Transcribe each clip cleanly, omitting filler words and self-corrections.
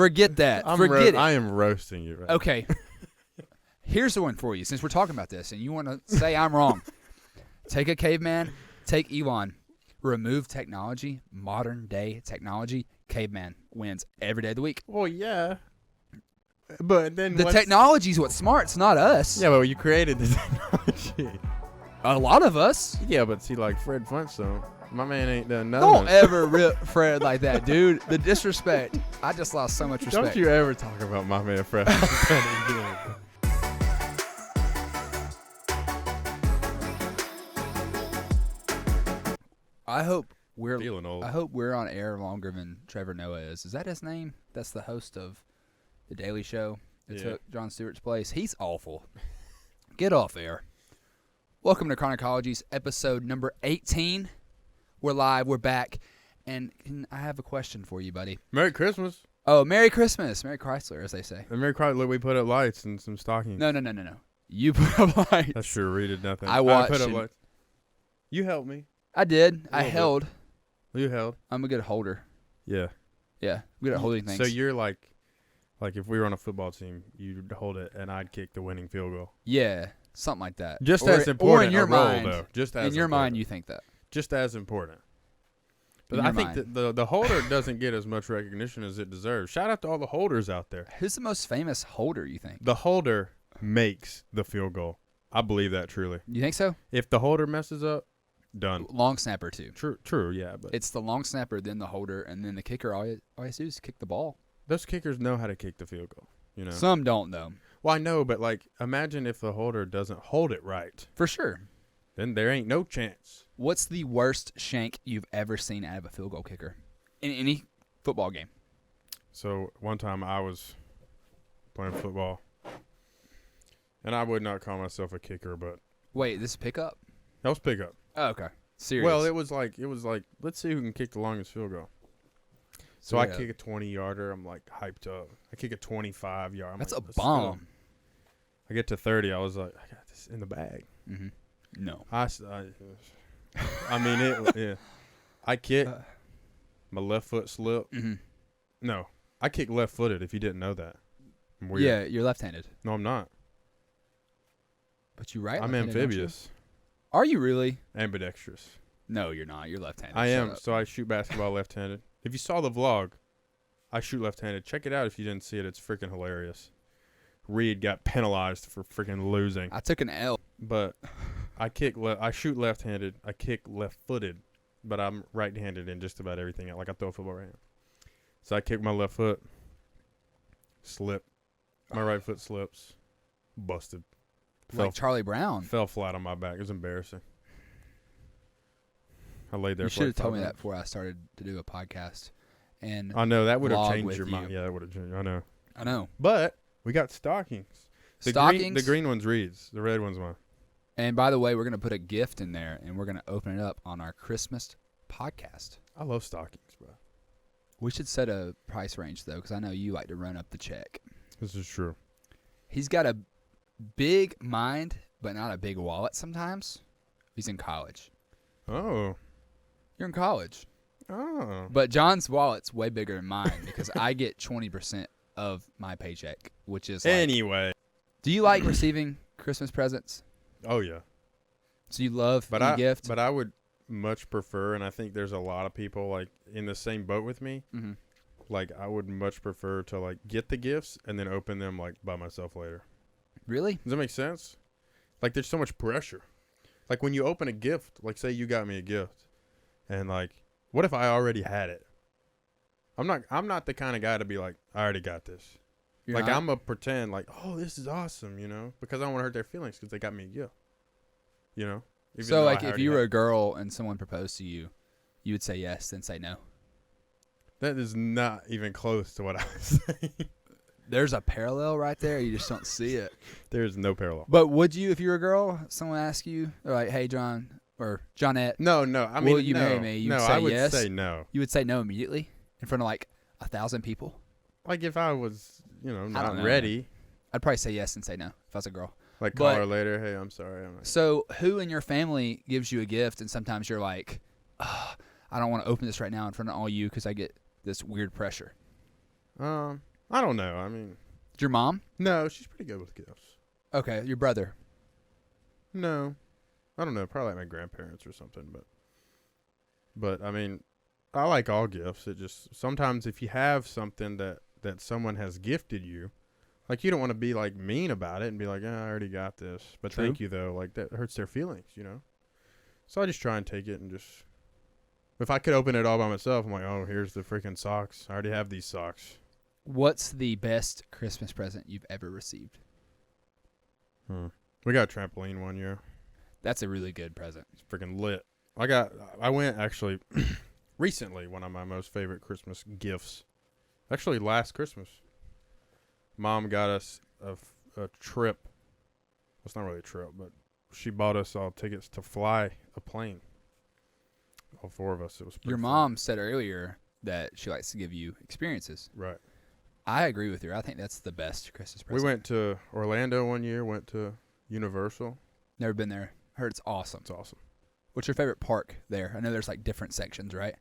Forget that. Forget it. I am roasting you right now. Okay. Here's the one for you, since we're talking about this, and you want to say I'm wrong. Take a caveman, take Elon, remove technology, modern-day technology, caveman wins every day of the week. Well, yeah. But then The technology's what's smart. It's not us. Yeah, but you created the technology. A lot of us. Yeah, but see, like Fred Flintstone, my man ain't done nothing. Don't ever rip Fred like that, dude. The disrespect. I just lost so much respect. Don't you ever talk about my man Fred Flintstone again. I hope we're Feeling old. I hope we're on air longer than Trevor Noah is. Is that his name? That's the host of The Daily Show that took Jon Stewart's place. He's awful. Get off air. Welcome to Chronicology's episode number 18. We're live. We're back. And I have a question for you, buddy. Merry Christmas. Oh, Merry Christmas. Merry Chrysler, as they say. And Merry Chrysler, we put up lights and some stockings. No. You put up lights. That's true. We did nothing. I watched. put up lights. You helped me. I did. I bit. held. You held. I'm a good holder. Yeah. Yeah. I'm good at holding things. So you're like if we were on a football team, you'd hold it and I'd kick the winning field goal. Yeah. Something like that. Just as important or in your mind, though. Just as in your important. mind, you think that. Just as important. But In I your think mind. that the holder doesn't get as much recognition as it deserves. Shout out to all the holders out there. Who's the most famous holder, you think? The holder makes the field goal. I believe that truly. You think so? If the holder messes up, done. Long snapper, too. True, yeah. But It's the long snapper, then the holder, and then the kicker. All you have to do is kick the ball. those kickers know how to kick the field goal. You know. Some don't, though. Well, I know, but imagine if the holder doesn't hold it right. For sure. Then there ain't no chance. What's the worst shank you've ever seen out of a field goal kicker in any football game? So one time I was playing football, and I would not call myself a kicker, but Wait, this is pickup? that was pickup. Oh, okay. Serious. Well, it was like let's see who can kick the longest field goal. So I Yeah. kick a 20-yarder. I'm like hyped up. I kick a 25-yard. That's like, a let's go. bomb. I get to 30. I was like, I got this in the bag. Mm-hmm. No. I mean it. Yeah. I kick. My left foot slipped. Mm-hmm. No, I kick left-footed. If you didn't know that. I'm weird. Yeah, you're left-handed. No, I'm not. But you right. I'm left-handed, aren't you? amphibious. Are you really? Ambidextrous. No, you're not. You're left-handed. I Shut am. up. So I shoot basketball left-handed. If you saw the vlog, I shoot left-handed. Check it out if you didn't see it. It's freaking hilarious. Reed got penalized for freaking losing. I took an L. But I shoot left-handed. I kick left-footed. But I'm right-handed in just about everything. Like I throw a football right hand. So I kick my left foot. Slip. My right foot slips. Busted. Like Charlie Brown. Fell flat on my back. It was embarrassing. I laid there. You for should have like told 5 me that minutes. before I started to do a podcast. And I know that would have vlog changed with your mind. you. Yeah, that would have changed. I know. I know. But we got stockings. Stockings. The green one's Reed's. The red one's mine. And by the way, we're going to put a gift in there, and we're going to open it up on our Christmas podcast. I love stockings, bro. We should set a price range, though, because I know you like to run up the check. This is true. He's got a big mind, but not a big wallet sometimes. He's in college. Oh. You're in college. Oh. But John's wallet's way bigger than mine because I get 20% of my paycheck, which is like, Anyway. do you like receiving Christmas presents? Oh, yeah. So you love the gift? But I would much prefer, and I think there's a lot of people like in the same boat with me. Mm-hmm. Like I would much prefer to like get the gifts and then open them like by myself later. Really? Does that make sense? Like there's so much pressure. Like when you open a gift, like say you got me a gift, and like what if I already had it? I'm not the kind of guy to be like, I already got this. You're like not? I'm a pretend like, oh, this is awesome, you know, because I don't want to hurt their feelings because they got me a gift. You know. Even So though like I if already you were had a girl and someone proposed to you, you would say yes, then say no. That is not even close to what I was saying. There's a parallel right there. You just don't see it. There's no parallel. But would you, if you were a girl, someone asked you, they're like, hey, John, or Johnette, No. I mean, will you no, marry me? You no, would say I would yes? say no. You would say no immediately in front of like 1,000 people? Like if I was, you know, I not don't know. ready. I'd probably say yes and say no if I was a girl. Like call But- her later. Hey, I'm sorry. I'm not. So who in your family gives you a gift and sometimes you're like, I don't want to open this right now in front of all you because I get this weird pressure? I don't know. I mean, Your mom? no, she's pretty good with gifts. Okay, your brother. No, I don't know. Probably like my grandparents or something. But I mean, I like all gifts. It just sometimes if you have something that someone has gifted you, like you don't want to be like mean about it and be like, I already got this. But True. thank you though. Like that hurts their feelings, you know. So I just try and take it and just. If I could open it all by myself, I'm like, oh, here's the freaking socks. I already have these socks. What's the best Christmas present you've ever received? We got a trampoline one year. That's a really good present. It's freaking lit. I went actually recently, one of my most favorite Christmas gifts. Actually, last Christmas. Mom got us a trip. It's not really a trip, but she bought us all tickets to fly a plane. All four of us. It was pretty Your fun. mom said earlier that she likes to give you experiences. Right. I agree with her. I think that's the best Christmas present. We went to Orlando one year, went to Universal. Never been there. Heard it's awesome. It's awesome. What's your favorite park there? I know there's like different sections, right?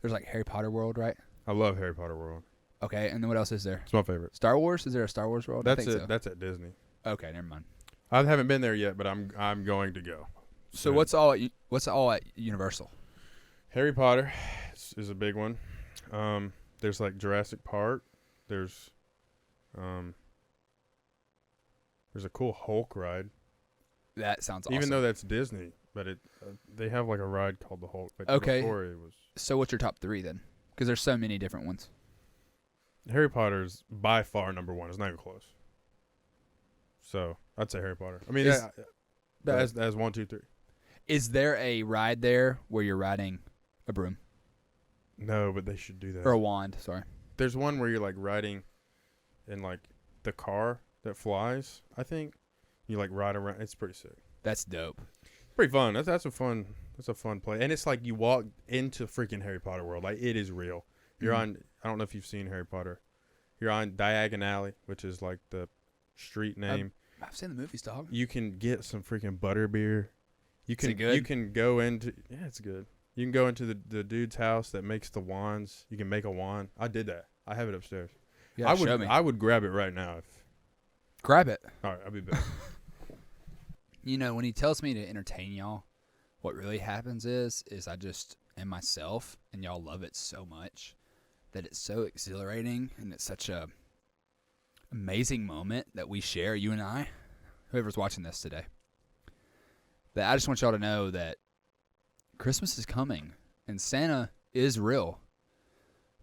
There's like Harry Potter World, right? I love Harry Potter World. Okay, and then what else is there? It's my favorite. Star Wars? Is there a Star Wars World? That's I think it. so. That's at Disney. Okay, never mind. I haven't been there yet, but I'm going to go. So what's all at Universal? Harry Potter is a big one. There's like Jurassic Park. There's a cool Hulk ride. That sounds awesome. Even though that's Disney, but they have like a ride called the Hulk. But Okay. before it was So what's your top 3 then? Because there's so many different ones. Harry Potter's by far number one. It's not even close. So I'd say Harry Potter. I mean, as 1, 2, 3. Is there a ride there where you're riding a broom No, but they should do that. or a wand? Sorry. There's one where you're like riding in like the car that flies. I think you like ride around. It's pretty sick. That's dope. Pretty fun. That's a fun play. And it's like you walk into freaking Harry Potter world. Like it is real. You're on. I don't know if you've seen Harry Potter. You're on Diagon Alley, which is like the street name. I've seen the movies, dog. You can get some freaking butterbeer. You can it good? You can go into it's good. You can go into the dude's house that makes the wands. You can make a wand. I did that. I have it upstairs. Yeah, show me. I would grab it right now if. Grab it. All right, I'll be back. You know, when he tells me to entertain y'all, what really happens is I just am myself, and y'all love it so much that it's so exhilarating, and it's such a amazing moment that we share, you and I, whoever's watching this today. That I just want y'all to know that Christmas is coming, and Santa is real,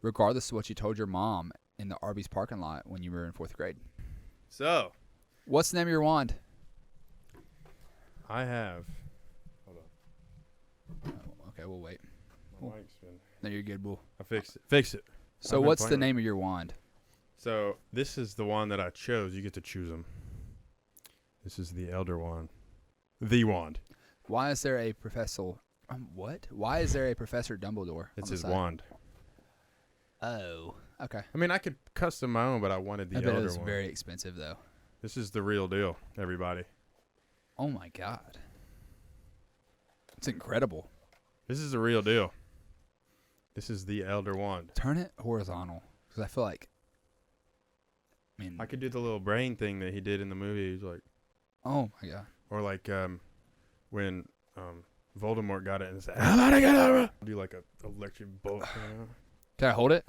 regardless of what you told your mom in the Arby's parking lot when you were in 4th grade. So, What's the name of your wand? I have. Hold on. Oh, okay, we'll wait. My mic's been. No, you're good, Bull. I fixed it. Fix it. So I've been what's the playing with name of your wand? So this is the one that I chose. You get to choose them. This is the Elder Wand. The wand. Why is there a Professor... what? Why is there a Professor Dumbledore It's on the his side? wand. Oh, okay. I mean, I could custom my own, but I wanted the I bet Elder it was one. very expensive, though. This is the real deal, everybody. Oh, my God. It's incredible. This is the real deal. This is the Elder Wand. Turn it horizontal, because I feel like... I mean... I could do the little brain thing that he did in the movie. He's like... Oh, my God. Or like when Voldemort got it and said, do like a electric bolt. Can I hold it?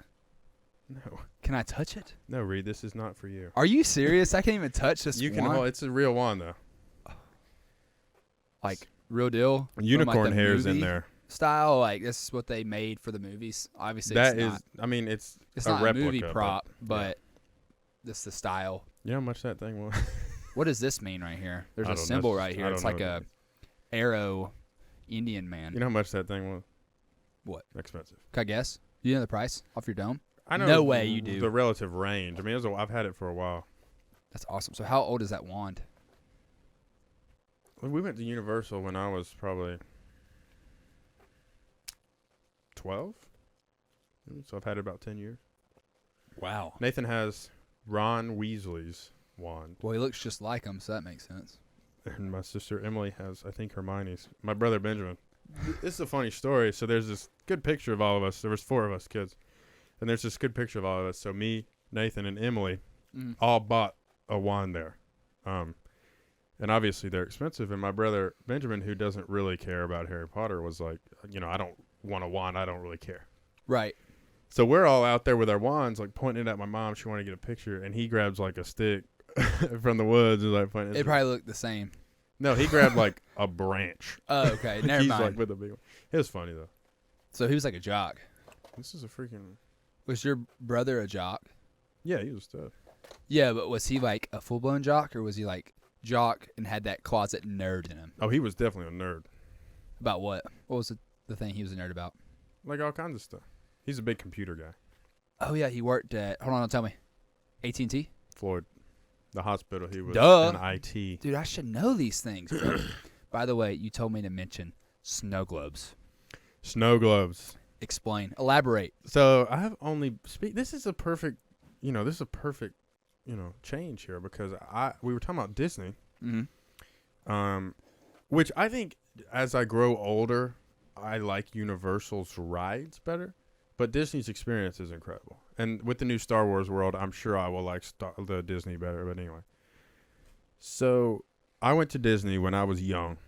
No. Can I touch it? No, Reed, this is not for you. Are you serious? I can't even touch this You can wand? hold. It's a real wand, though. Like, real deal? Unicorn From, like, the hairs in movie there. Style? Like, this is what they made for the movies? Obviously, That it's is, not. I mean, it's It's a not replica, a movie prop, but yeah. this is the style. You know how much that thing was? What does this mean right here? There's I a don't symbol know. right here. I It's don't like know a what it arrow Indian man. You know how much that thing was? What? Expensive. Can I guess? You know the price off your dome? I know. No way you do. The relative range. I mean, I've had it for a while. That's awesome. So how old is that wand? We went to Universal when I was probably 12. So I've had it about 10 years. Wow. Nathan has Ron Weasley's wand. Well, he looks just like him, so that makes sense. And my sister Emily has, I think, Hermione's. My brother Benjamin. This is a funny story. So there's this good picture of all of us. There was 4 of us kids. And there's this good picture of all of us. So me, Nathan, and Emily all bought a wand there. And obviously they're expensive. And my brother Benjamin, who doesn't really care about Harry Potter, was like, I don't want a wand. I don't really care. Right. So we're all out there with our wands, like pointing at my mom. She wanted to get a picture, and he grabs like a stick from the woods and like pointing. It probably looked the same. No, he grabbed like a branch. Oh, okay. Never He's mind. like with a big one. It was funny though. So he was like a jock. This is a freaking. Was your brother a jock? Yeah, he was tough. Yeah, but was he like a full blown jock, or was he like jock and had that closet nerd in him? Oh, he was definitely a nerd. About what? What was the thing he was a nerd about? Like all kinds of stuff. He's a big computer guy. Oh yeah, he worked at. Hold on, don't tell me. AT&T. Floyd, the hospital. He was Duh. in IT. Dude, I should know these things. Bro. By the way, you told me to mention snow globes. Snow globes. Explain. Elaborate. So I have only this is a perfect, change here because we were talking about Disney, which I think as I grow older, I like Universal's rides better, but Disney's experience is incredible. And with the new Star Wars world, I'm sure I will like the Disney better. But anyway, so I went to Disney when I was young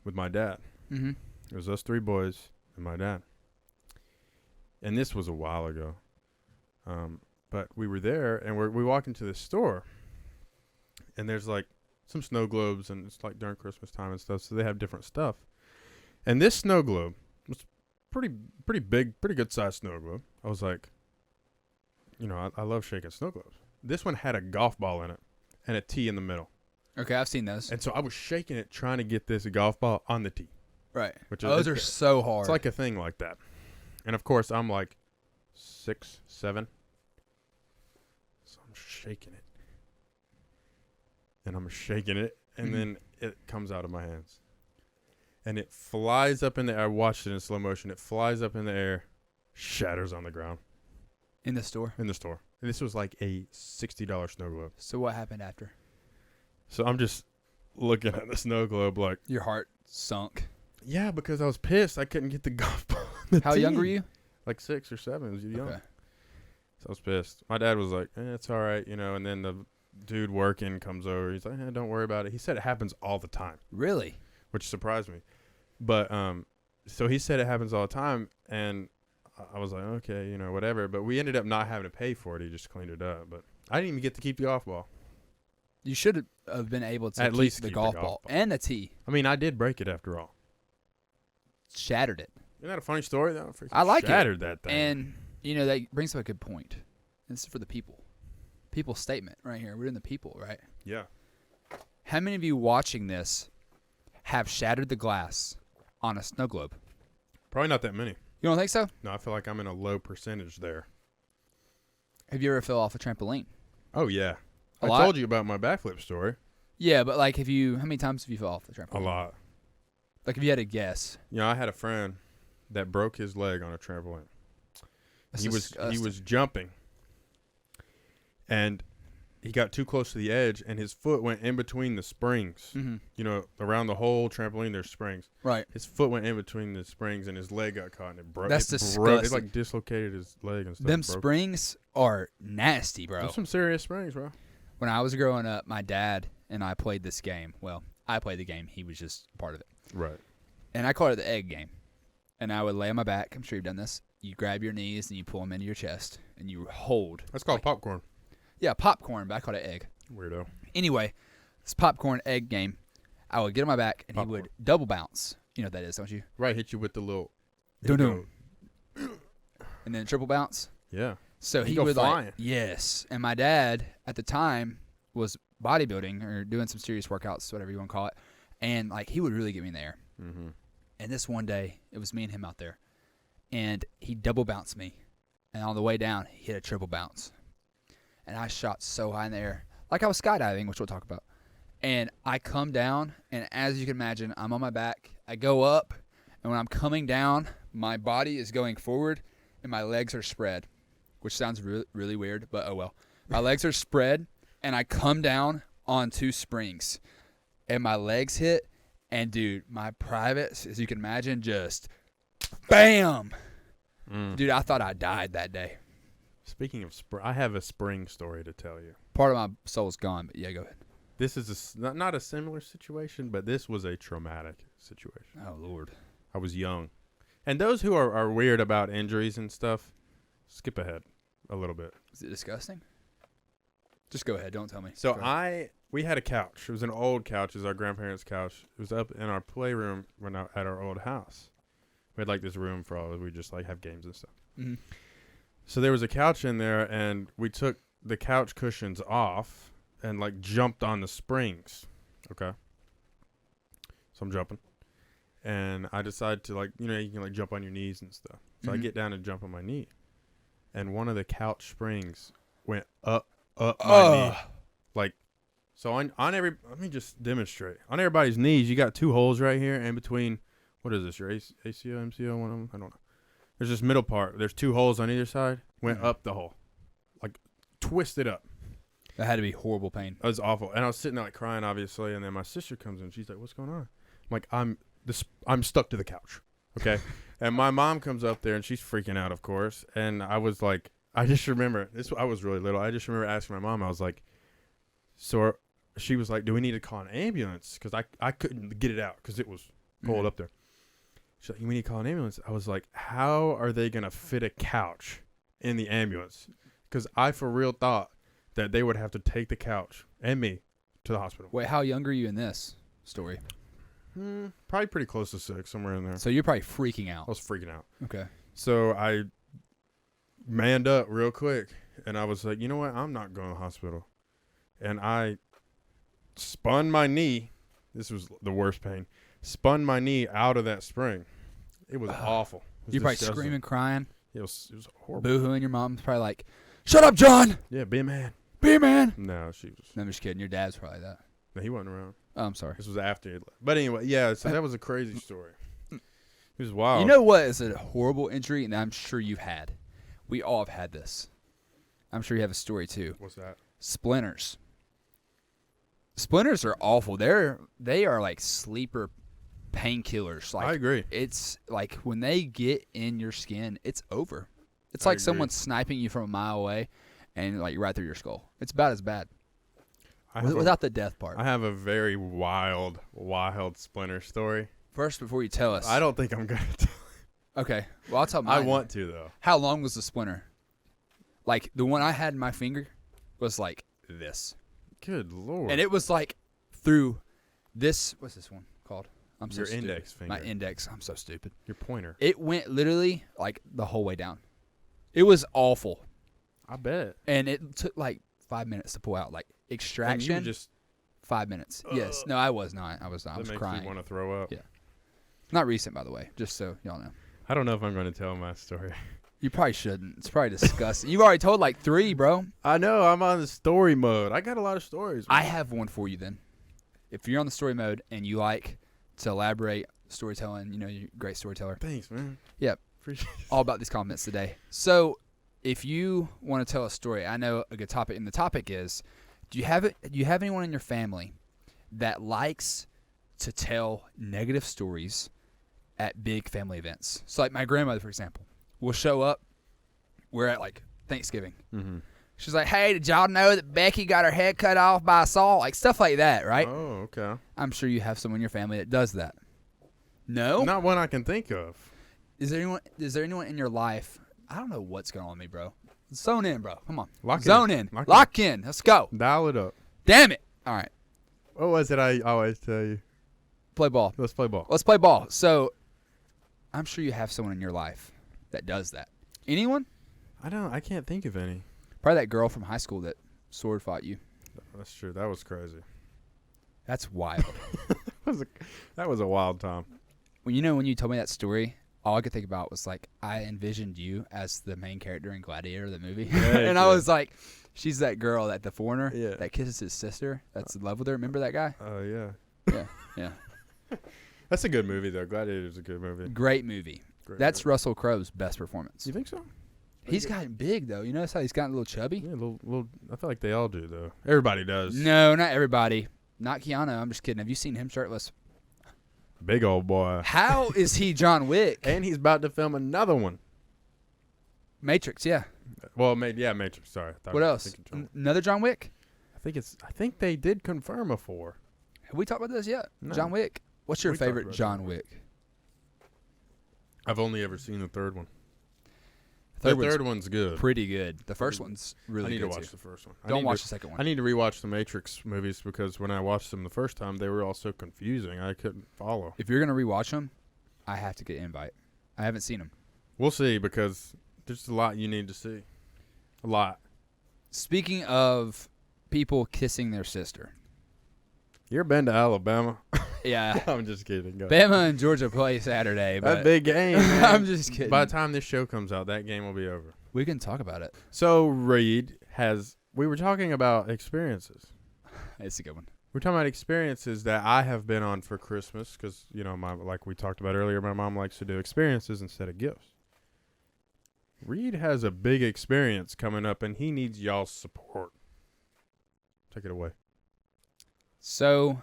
with my dad. Mm-hmm. It was us three boys and my dad. And this was a while ago. But we were there, and we walk into this store, and there's like some snow globes, and it's like during Christmas time and stuff, so they have different stuff. And this snow globe was pretty big, pretty good sized snow globe. I was like, I love shaking snow globes. This one had a golf ball in it and a tee in the middle. Okay, I've seen those. And so I was shaking it, trying to get this golf ball on the tee. Right. Those are so hard. It's like a thing like that. And of course, I'm like 6, 7. So I'm shaking it. And I'm shaking it. And then it comes out of my hands. And it flies up in the air. I watched it in slow motion. It flies up in the air, shatters on the ground. In the store? In the store. And this was like a $60 snow globe. So what happened after? So I'm just looking at the snow globe like. Your heart sunk. Yeah, because I was pissed. I couldn't get the golf ball. How young were you? Like 6 or 7. It was young. Okay. So I was pissed. My dad was like, it's all right, And then the dude working comes over. He's like, don't worry about it. He said it happens all the time. Really? Which surprised me. But so he said it happens all the time. And I was like, okay, whatever. But we ended up not having to pay for it. He just cleaned it up. But I didn't even get to keep the golf ball. You should have been able to at keep least the keep golf ball and the tee. I mean, I did break it after all. Shattered it. Isn't that a funny story, though? I like it. Shattered that thing. And, that brings up a good point. This is for the people. People's statement right here. We're in the people, right? Yeah. How many of you watching this have shattered the glass on a snow globe? Probably not that many. You don't think so? No, I feel like I'm in a low percentage there. Have you ever fell off a trampoline? Oh, yeah. A I lot? told you about my backflip story. Yeah, but how many times have you fell off the trampoline? A lot. Like if you had to guess. I had a friend that broke his leg on a trampoline. That's He was jumping, and he got too close to the edge, and his foot went in between the springs. Mm-hmm. Around the whole trampoline, there's springs. Right. His foot went in between the springs, and his leg got caught, and it broke. That's disgusting. It like dislocated his leg and stuff. Them springs are nasty, bro. There's some serious springs, bro. When I was growing up, my dad and I played this game. Well, I played the game. He was just part of it. Right. And I called it the egg game. And I would lay on my back. I'm sure you've done this. You grab your knees and you pull them into your chest. And you hold. That's called popcorn. Yeah, popcorn, but I called it egg. Weirdo. Anyway, this popcorn egg game, I would get on my back and Popcorn. he would double bounce. You know what that is, don't you? Right, hit you with the little. Doo-doo. And then triple bounce. Yeah. So he go would flying. yes. And my dad at the time was bodybuilding or doing some serious workouts, whatever you want to call it. And he would really get me in the air. Mm-hmm. And this one day, it was me and him out there. And he double bounced me. And on the way down, he hit a triple bounce. And I shot so high in the air. Like I was skydiving, which we'll talk about. And I come down, and as you can imagine, I'm on my back. I go up, and when I'm coming down, my body is going forward, and my legs are spread, which sounds really weird, but oh well. My legs are spread, and I come down on 2 springs. And my legs hit, and dude, my privates, as you can imagine, just BAM! Dude, I thought I died that day. Speaking of spring, I have a spring story to tell you. Part of my soul's gone, but yeah, go ahead. This is not a similar situation, but this was a traumatic situation. Oh, Lord. I was young. And those who are weird about injuries and stuff, skip ahead a little bit. Is it disgusting? Just go ahead. Don't tell me. So we had a couch. It was an old couch. It was our grandparents' couch. It was up in our playroom at our old house. We had like this room for all. We just like have games and stuff. Mm-hmm. So there was a couch in there, and we took the couch cushions off and like jumped on the springs. Okay. So I'm jumping, and I decide to like, you can like jump on your knees and stuff. So I get down and jump on my knee, and one of the couch springs went up my knee. Like, so on let me just demonstrate. On everybody's knees, you got two holes right here, and between, what is this, your ACO, MCO, one of them? I don't know. There's this middle part. There's two holes on either side. Went up the hole. Like, twisted up. That had to be horrible pain. It was awful. And I was sitting there like crying, obviously, and then my sister comes in. She's like, what's going on? I'm like, I'm stuck to the couch. Okay? And my mom comes up there, and she's freaking out, of course. And I was like, I just remember, I was really little. I just remember asking my mom, I was like, so she was like, do we need to call an ambulance? Because I couldn't get it out because it was cold up there. She's like, we need to call an ambulance. I was like, how are they going to fit a couch in the ambulance? Because I for real thought that they would have to take the couch and me to the hospital. Wait, how young are you in this story? Probably pretty close to 6, somewhere in there. So you're probably freaking out. I was freaking out. Okay. So I manned up real quick, and I was like, you know what? I'm not going to the hospital. And I spun my knee. This was the worst pain. Spun my knee out of that spring. It was awful. You're probably screaming, crying. It was horrible. Boo-hooing. Your mom's probably like, shut up, John. Yeah, be a man. Be a man. No, she was. No, I'm just kidding. Your dad's probably that. No, he wasn't around. Oh, I'm sorry. This was after he left. But anyway, yeah, so that was a crazy story. It was wild. You know what is a horrible injury, and I'm sure you've had? We all have had this. I'm sure you have a story, too. What's that? Splinters. Splinters are awful. They are like sleeper painkillers. Like, I agree. It's like when they get in your skin, it's over. It's I like agree. someone sniping you from a mile away and like right through your skull. It's about as bad. Without the death part. I have a very wild splinter story. First, before you tell us. I don't think I'm going to tell. Okay. Well, I'll tell mine. I want to, though. How long was the splinter? Like, the one I had in my finger was like this. Good Lord. And it was like through this. What's this one called? I'm so Your stupid. index finger. My index. I'm so stupid. Your pointer. It went literally like the whole way down. It was awful. I bet. And it took like 5 minutes to pull out. Like extraction. And you just 5 minutes. Yes. No, I was not. I was not. I was makes crying. you want to throw up. Yeah. Not recent, by the way. Just so y'all know. I don't know if I'm going to tell my story. You probably shouldn't. It's probably disgusting. You've already told like 3, bro. I know. I'm on the story mode. I got a lot of stories. Man. I have one for you then. If you're on the story mode and you like to elaborate storytelling, you're a great storyteller. Thanks, man. Yep. Appreciate it. All about these comments today. So if you want to tell a story, I know a good topic, and the topic is, do you have anyone in your family that likes to tell negative stories at big family events? So like my grandmother, for example, will show up. We're at like Thanksgiving. Mm-hmm. She's like, hey, did y'all know that Becky got her head cut off by a saw? Like stuff like that, right? Oh, okay. I'm sure you have someone in your family that does that. No? Not one I can think of. Is there anyone in your life? I don't know what's going on with me, bro. Zone in, bro. Come on. Zone in. Lock in. Let's go. Dial it up. Damn it. All right. What was it I always tell you? Play ball. Let's play ball. Let's play ball. So I'm sure you have someone in your life that does that. Anyone? I can't think of any. Probably that girl from high school that sword fought you. That's true. That was crazy. That's wild. That was a wild time. When you told me that story, all I could think about was like I envisioned you as the main character in Gladiator, the movie. And I was like, she's that girl at the foreigner that kisses his sister that's in love with her. Remember that guy? Oh, yeah. Yeah. That's a good movie, though. Gladiator's a good movie. Great movie. That's Russell Crowe's best performance. You think so? He's gotten big, though. You notice how he's gotten a little chubby? Yeah, little. I feel like they all do, though. Everybody does. No, not everybody. Not Keanu. I'm just kidding. Have you seen him shirtless? Big old boy. How is he John Wick? And he's about to film another one. Matrix, yeah. Well, Matrix. Sorry. What else? Another John Wick? I think they did confirm a 4. Have we talked about this yet? No. John Wick. What's your favorite talked about John John Wick? I've only ever seen the third one. The third one's good. Pretty good. The first one's really good. I need to watch the first one. Don't watch the second one. I need to rewatch the Matrix movies because when I watched them the first time, they were all so confusing. I couldn't follow. If you're going to rewatch them, I have to get an invite. I haven't seen them. We'll see because there's a lot you need to see. A lot. Speaking of people kissing their sister. You ever been to Alabama? Yeah. I'm just kidding. Go. Bama and Georgia play Saturday. That big game, man. I'm just kidding. By the time this show comes out, that game will be over. We can talk about it. So, Reed we were talking about experiences. It's a good one. We're talking about experiences that I have been on for Christmas because, like we talked about earlier, my mom likes to do experiences instead of gifts. Reed has a big experience coming up, and he needs y'all's support. Take it away. So,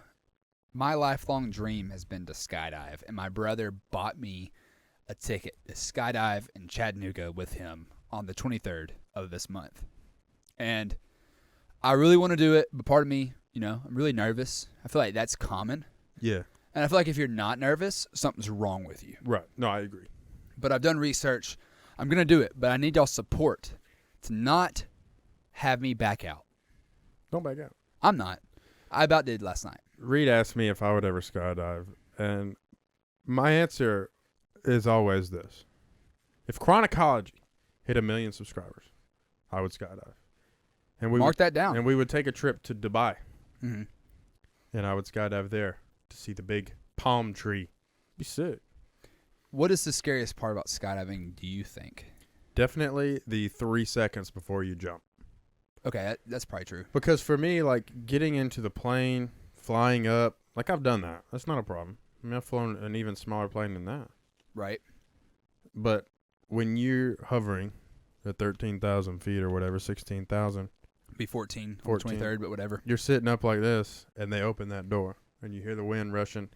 my lifelong dream has been to skydive, and my brother bought me a ticket to skydive in Chattanooga with him on the 23rd of this month. And I really want to do it, but part of me, I'm really nervous. I feel like that's common. Yeah. And I feel like if you're not nervous, something's wrong with you. Right. No, I agree. But I've done research. I'm going to do it, but I need y'all's support to not have me back out. Don't back out. I'm not. I about did last night. Reed asked me if I would ever skydive, and my answer is always this. If Chronicology hit 1 million subscribers, I would skydive. And Mark that down. And we would take a trip to Dubai. Mm-hmm. And I would skydive there to see the big palm tree. Be sick. What is the scariest part about skydiving, do you think? Definitely the 3 seconds before you jump. Okay, that's probably true. Because for me, like, getting into the plane, flying up, like, I've done that. That's not a problem. I mean, I've flown an even smaller plane than that. Right. But when you're hovering at 13,000 feet or whatever, 16,000. Be 14 or 23rd, but whatever. You're sitting up like this, and they open that door, and you hear the wind rushing,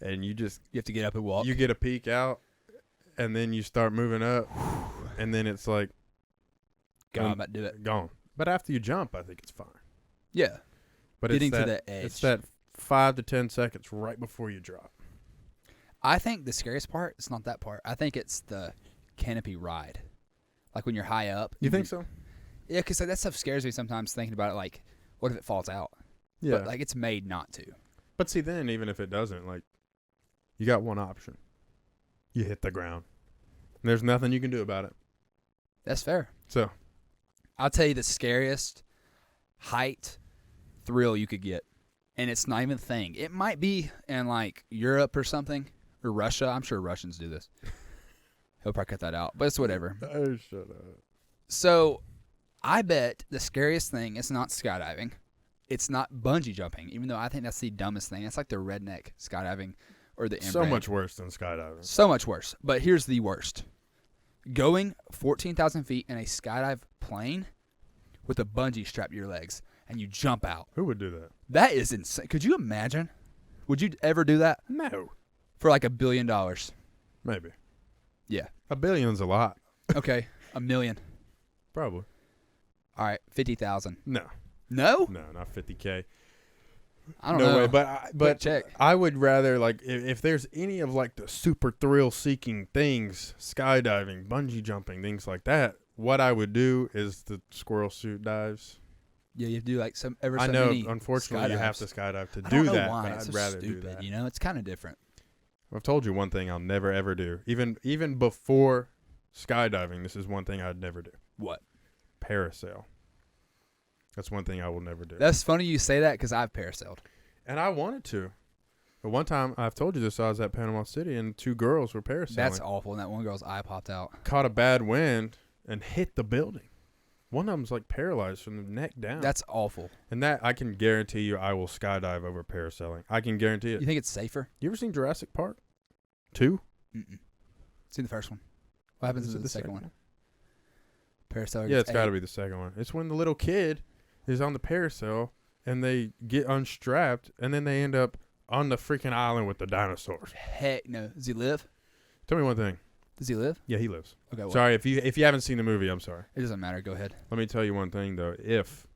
and you have to get up and walk. You get a peek out, and then you start moving up, and then it's like, I'm about to do it. Gone. But after you jump, I think it's fine. Yeah. But getting to the edge. It's that 5 to 10 seconds right before you drop. I think the scariest part is not that part. I think it's the canopy ride. Like when you're high up. You think so? Yeah, because that stuff scares me sometimes thinking about it. Like, what if it falls out? Yeah. But, like, it's made not to. But see, then, even if it doesn't, like, you got one option. You hit the ground. And there's nothing you can do about it. That's fair. So. I'll tell you the scariest height thrill you could get. And it's not even a thing. It might be in, like, Europe or something. Or Russia. I'm sure Russians do this. He'll probably cut that out. But it's whatever. Oh, shut up. So, I bet the scariest thing is not skydiving. It's not bungee jumping, even though I think that's the dumbest thing. It's like the redneck skydiving or the inbred. So much worse than skydiving. So much worse. But here's the worst. Going 14,000 feet in a skydive plane with a bungee strapped to your legs, and you jump out. Who would do that? That is insane. Could you imagine? Would you ever do that? No. For like $1 billion? Maybe. Yeah. $1 billion's a lot. Okay. $1 million. Probably. All right. 50,000. No. No? No, not 50K. I don't know. No way, but check. I would rather, like, if there's any of, like, the super thrill-seeking things, skydiving, bungee jumping, things like that, what I would do is the squirrel suit dives. Yeah, you have to do, like, so I know, many unfortunately, skydives. you have to skydive to I do don't know that, why. but It's I'd so rather stupid, do that. You know, it's kind of different. I've told you one thing I'll never, ever do. Even before skydiving, this is one thing I'd never do. What? Parasail. That's one thing I will never do. That's funny you say that because I've parasailed. And I wanted to. But one time, I've told you this, I was at Panama City, and 2 girls were parasailing. That's awful. And that one girl's eye popped out. Caught a bad wind and hit the building. One of them's, like, paralyzed from the neck down. That's awful. And that, I can guarantee you, I will skydive over parasailing. I can guarantee it. You think it's safer? You ever seen Jurassic Park 2? Mm-mm. See the first one. What happens Is to it the second one? Parasail. Yeah, it's got to be the second one. It's when the little kid is on the parasail and they get unstrapped and then they end up on the freaking island with the dinosaurs. Heck no. Does he live? Tell me one thing. Does he live? Yeah, he lives. Okay. Well, Sorry, if you haven't seen the movie, I'm sorry. it doesn't matter. Go ahead. Let me tell you one thing though. If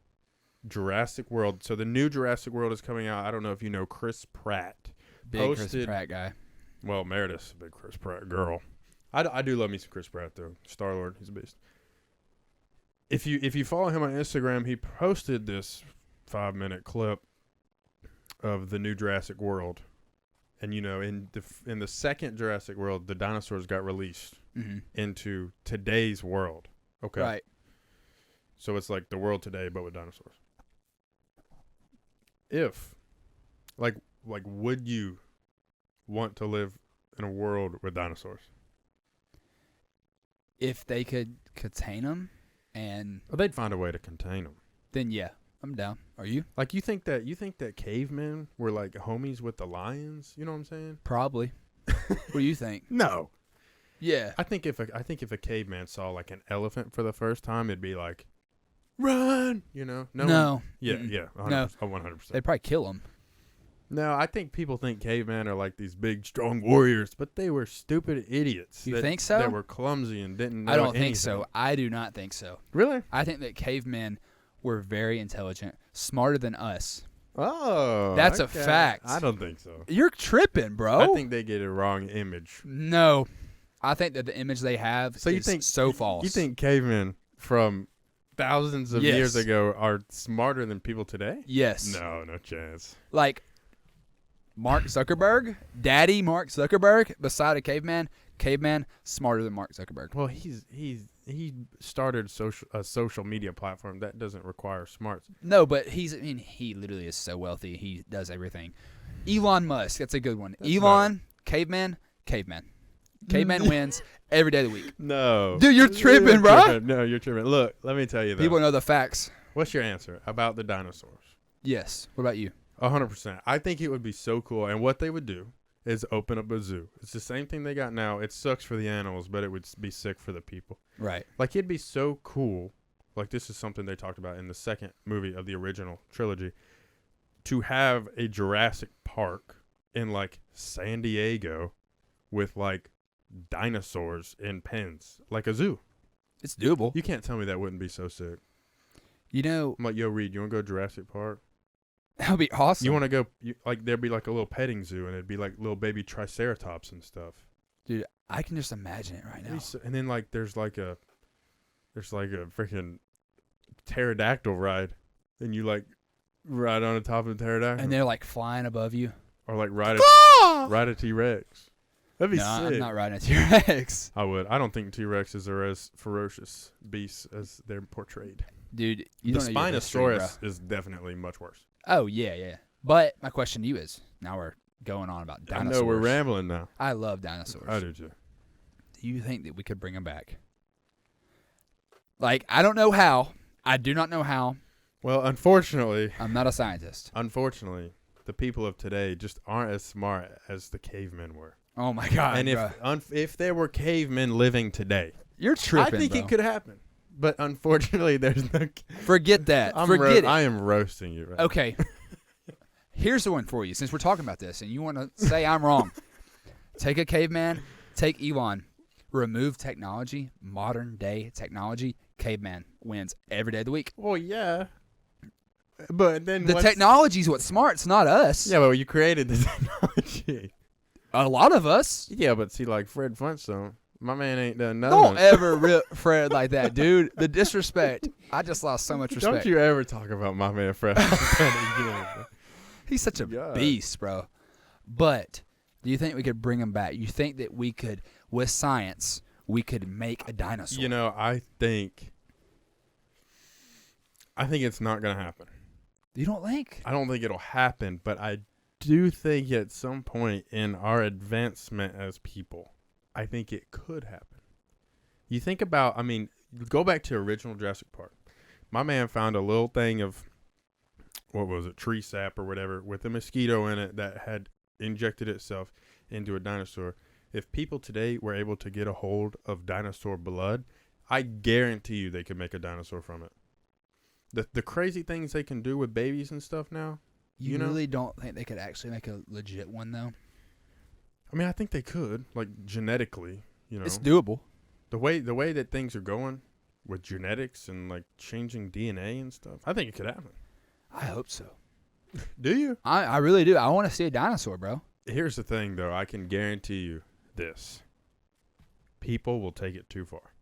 Jurassic World, so the new Jurassic World is coming out. I don't know if you know Chris Pratt. Big Chris Pratt guy. Well, Meredith's a big Chris Pratt girl. I do love me some Chris Pratt though. Star-Lord, he's a beast. If you follow him on Instagram, he posted this 5-minute clip of the new Jurassic World, and in the second Jurassic World, the dinosaurs got released into today's world. Okay, right. So it's like the world today, but with dinosaurs. If, would you want to live in a world with dinosaurs? If they could contain them, and well, they'd find a way to contain them. Then yeah, I'm down. Are you? Like you think that cavemen were like homies with the lions? You know what I'm saying? Probably. What do you think? No. Yeah. I think if a caveman saw like an elephant for the first time, it'd be like, run. No. Yeah. 100%. They'd probably kill them. No, I think people think cavemen are like these big, strong warriors, but they were stupid idiots. You think so? That were clumsy and didn't know I don't anything. think so. I do not think so. Really? I think that cavemen were very intelligent, smarter than us. Oh. That's a fact. I don't think so. You're tripping, bro. I think they get a wrong image. No. I think that the image they have is so false. You think cavemen from thousands of years ago are smarter than people today? Yes. No chance. Like Mark Zuckerberg, Daddy Mark Zuckerberg, beside a caveman smarter than Mark Zuckerberg. Well, he started a social media platform that doesn't require smarts. No, but he literally is so wealthy. He does everything. Elon Musk, that's a good one. That's Elon, caveman. Caveman wins every day of the week. No. Dude, you're tripping, bro. No, you're tripping. Look, let me tell you though. People know the facts. What's your answer about the dinosaurs? Yes. What about you? 100%. I think it would be so cool. And what they would do is open up a zoo. It's the same thing they got now. It sucks for the animals, but it would be sick for the people. Right. Like, it'd be so cool. Like, this is something they talked about in the second movie of the original trilogy. To have a Jurassic Park in, like, San Diego with, like, dinosaurs in pens. Like a zoo. It's doable. You can't tell me that wouldn't be so sick. I'm like, yo, Reed, you want to go to Jurassic Park? That would be awesome. You want to go, there'd be like a little petting zoo, and it'd be like little baby triceratops and stuff. Dude, I can just imagine it right now. And then like there's like a freaking pterodactyl ride, and you like ride on the top of the pterodactyl, and they're like flying above you, or like ride a T-Rex. That'd be sick. I'm not riding a T-Rex. I would. I don't think T-Rexes are as ferocious beasts as they're portrayed. Dude, the Spinosaurus is definitely much worse. Oh, yeah. But my question to you is, now we're going on about dinosaurs. I know we're rambling now. I love dinosaurs. I do too. Do you think that we could bring them back? Like, I don't know how. I do not know how. Well, unfortunately. I'm not a scientist. Unfortunately, the people of today just aren't as smart as the cavemen were. Oh, my God. And if there were cavemen living today. You're tripping, I think bro. it could happen. But unfortunately, there's no... Forget that. Forget it. I am roasting you right now. Okay. Here's the one for you. Since we're talking about this and you want to say I'm wrong, take a caveman, take Elon, remove technology, modern day technology, caveman wins every day of the week. Well, yeah. But then the technology's what's smart. It's not us. Yeah, but you created the technology. A lot of us. Yeah, but see, like Fred Flintstone, my man ain't done nothing. Don't ever rip Fred like that, dude. The disrespect. I just lost so much respect. Don't you ever talk about my man Fred again. He's such a beast, bro. But do you think we could bring him back? You think that we could, with science, we could make a dinosaur? You know, I think it's not going to happen. You don't think? I don't think it'll happen, but I do think at some point in our advancement as people, I think it could happen. You think about, go back to original Jurassic Park. My man found a little thing of, what was it, tree sap or whatever, with a mosquito in it that had injected itself into a dinosaur. If people today were able to get a hold of dinosaur blood, I guarantee you they could make a dinosaur from it. The crazy things they can do with babies and stuff now. You really don't think they could actually make a legit one, though? I mean, I think they could, like, genetically, You know, It's doable. the way that things are going with genetics and like changing DNA and stuff, I think it could happen. I hope so. Do you? I really do. I want to see a dinosaur, bro. Here's the thing, though. I can guarantee you this. People will take it too far.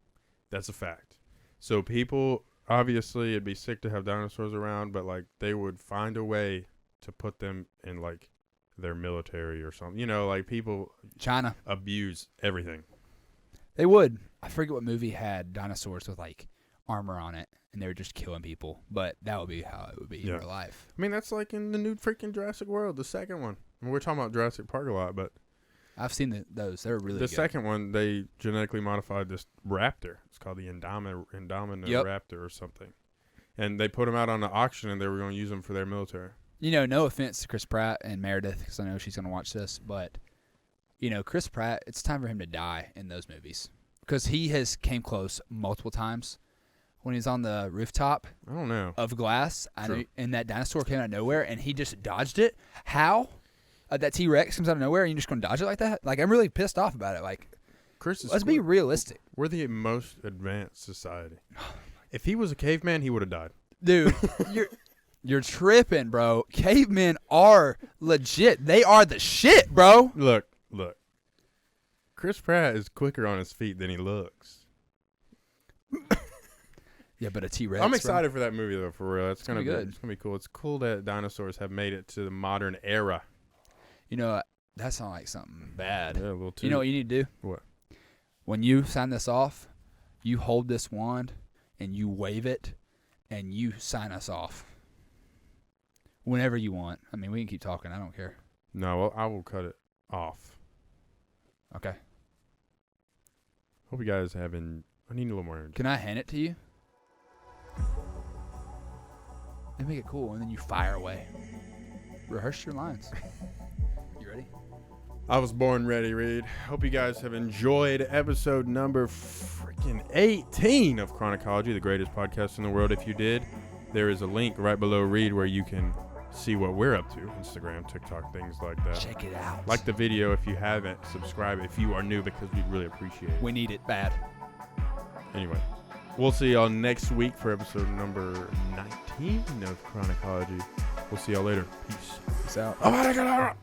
That's a fact. So people, obviously, it'd be sick to have dinosaurs around, but, like, they would find a way to put them in, like, their military or something. You know, like, people China. abuse everything. They would. I forget what movie had dinosaurs with, like, armor on it, and they were just killing people. But that would be how it would be in real life. I mean, that's like in the new freaking Jurassic World, the second one. I mean, we're talking about Jurassic Park a lot, but I've seen those. They're really the good. second one, they genetically modified this raptor. It's called the Indominus raptor or something. And they put them out on the auction, and they were going to use them for their military. You know, no offense to Chris Pratt and Meredith, because I know she's going to watch this, but, you know, Chris Pratt, it's time for him to die in those movies. Because he has came close multiple times. When he's on the rooftop I don't know. of glass, and that dinosaur came out of nowhere, and he just dodged it. How? That T-Rex comes out of nowhere, and you're just going to dodge it like that? Like, I'm really pissed off about it. Like, let's be realistic. We're the most advanced society. If he was a caveman, he would have died. Dude, you're tripping, bro. Cavemen are legit. They are the shit, bro. Look. Chris Pratt is quicker on his feet than he looks. Yeah, but a T-Rex. I'm excited for that movie, though, for real. It's gonna be good. It's going to be cool. It's cool that dinosaurs have made it to the modern era. You know, that sounds like something bad. Yeah, a little too. You know what you need to do? What? When you sign this off, you hold this wand, and you wave it, and you sign us off. Whenever you want. I mean, we can keep talking. I don't care. No, well, I will cut it off. Okay. Hope you guys I need a little more energy. Can I hand it to you? And make it cool, and then you fire away. Rehearse your lines. You ready? I was born ready, Reed. Hope you guys have enjoyed episode number freaking 18 of Chronicology, the greatest podcast in the world. If you did, there is a link right below Reed where you can see what we're up to. Instagram, TikTok, things like that. Check it out. Like the video if you haven't. Subscribe if you are new because we'd really appreciate it. We need it bad. Anyway, we'll see y'all next week for episode number 19 of Chronicology. We'll see y'all later. Peace. Peace out. Oh,